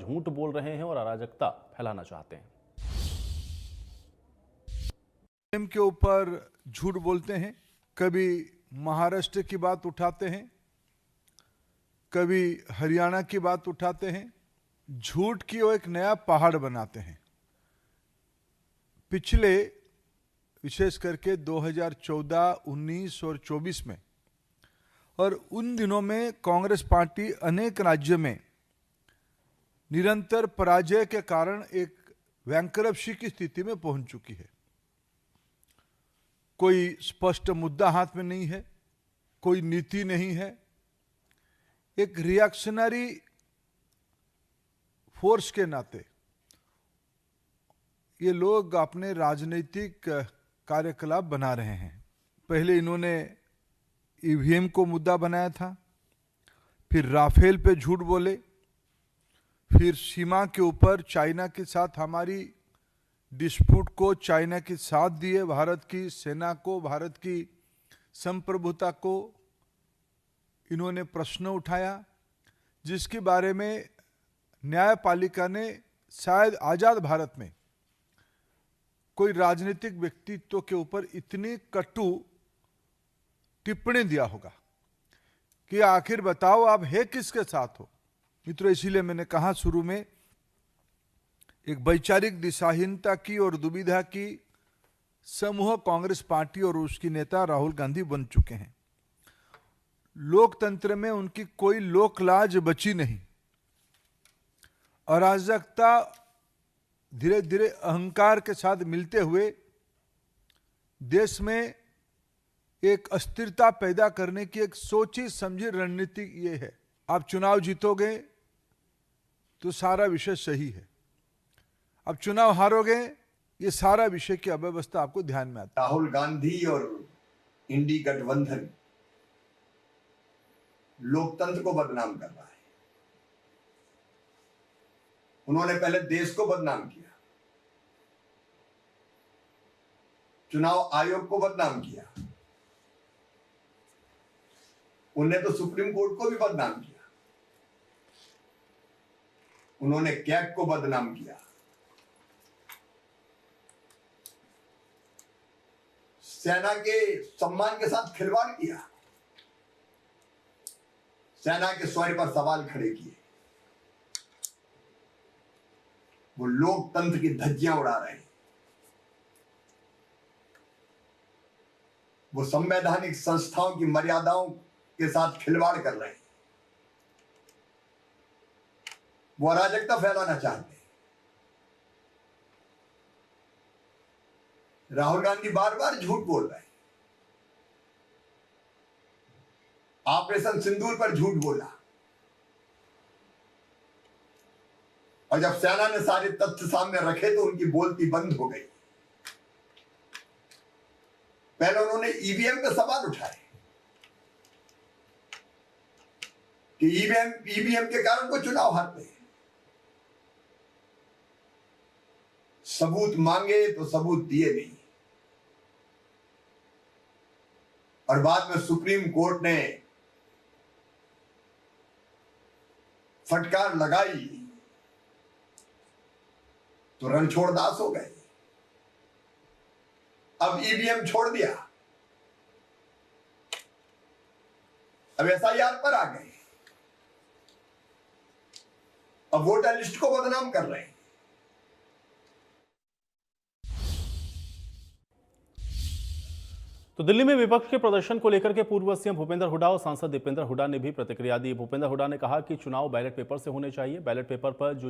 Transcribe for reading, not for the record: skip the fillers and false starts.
झूठ बोल रहे हैं और अराजकता फैलाना चाहते हैं। ईवीएम के ऊपर झूठ बोलते हैं, कभी महाराष्ट्र की बात उठाते हैं, कभी हरियाणा की बात उठाते हैं। झूठ की वो एक नया पहाड़ बनाते हैं। पिछले विशेष करके 2014, 19 और 24 में और उन दिनों में कांग्रेस पार्टी अनेक राज्यों में निरंतर पराजय के कारण एक बैंकरप्सी की स्थिति में पहुंच चुकी है। कोई स्पष्ट मुद्दा हाथ में नहीं है, कोई नीति नहीं है। एक रिएक्शनरी फोर्स के नाते ये लोग अपने राजनीतिक कार्यकलाप बना रहे हैं। पहले इन्होंने ईवीएम को मुद्दा बनाया था, फिर राफेल पे झूठ बोले, फिर सीमा के ऊपर चाइना के साथ हमारी डिस्प्यूट को चाइना के साथ दिए, भारत की सेना को, भारत की संप्रभुता को इन्होंने प्रश्न उठाया, जिसके बारे में न्यायपालिका ने शायद आजाद भारत में कोई राजनीतिक व्यक्तित्व के ऊपर इतनी कटु टिप्पणी दिया होगा कि आखिर बताओ आप है किसके साथ हो। मित्रों, इसीलिए मैंने कहा शुरू में, एक वैचारिक दिशाहीनता की और दुविधा की समूह कांग्रेस पार्टी और उसकी नेता राहुल गांधी बन चुके हैं। लोकतंत्र में उनकी कोई लोकलाज बची नहीं। अराजकता धीरे धीरे अहंकार के साथ मिलते हुए देश में एक अस्थिरता पैदा करने की एक सोची समझी रणनीति ये है। आप चुनाव जीतोगे तो सारा विषय सही है, अब चुनाव हारोगे ये सारा विषय की अव्यवस्था आपको ध्यान में आता है। राहुल गांधी और इंडी गठबंधन लोकतंत्र को बदनाम कर रहा है। उन्होंने पहले देश को बदनाम किया, चुनाव आयोग को बदनाम किया, उन्होंने तो सुप्रीम कोर्ट को भी बदनाम किया, उन्होंने कैग को बदनाम किया, सेना के सम्मान के साथ खिलवाड़ किया, सेना के शौर्य पर सवाल खड़े किए। वो लोकतंत्र की धज्जियां उड़ा रहे हैं, वो संवैधानिक संस्थाओं की मर्यादाओं के साथ खिलवाड़ कर रहे हैं, वो अराजकता फैलाना चाहते हैं। राहुल गांधी बार बार झूठ बोल रहे हैं। ऑपरेशन सिंदूर पर झूठ बोला, और जब सेना ने सारे तथ्य सामने रखे तो उनकी बोलती बंद हो गई। पहले उन्होंने ईवीएम पे सवाल उठाए कि ईवीएम के कारण वो चुनाव हारते हैं। सबूत मांगे तो सबूत दिए नहीं, और बाद में सुप्रीम कोर्ट ने फटकार लगाई तो रणछोड़ दास हो गए। अब ईवीएम छोड़ दिया, अब एसआईआर पर आ गए, अब वोटर लिस्ट को बदनाम कर रहे हैं। तो दिल्ली में विपक्ष के प्रदर्शन को लेकर के पूर्व सीएम भूपेंद्र हुड्डा और सांसद दीपेंद्र हुड्डा ने भी प्रतिक्रिया दी। भूपेंद्र हुड्डा ने कहा कि चुनाव बैलेट पेपर से होने चाहिए। बैलेट पेपर पर जो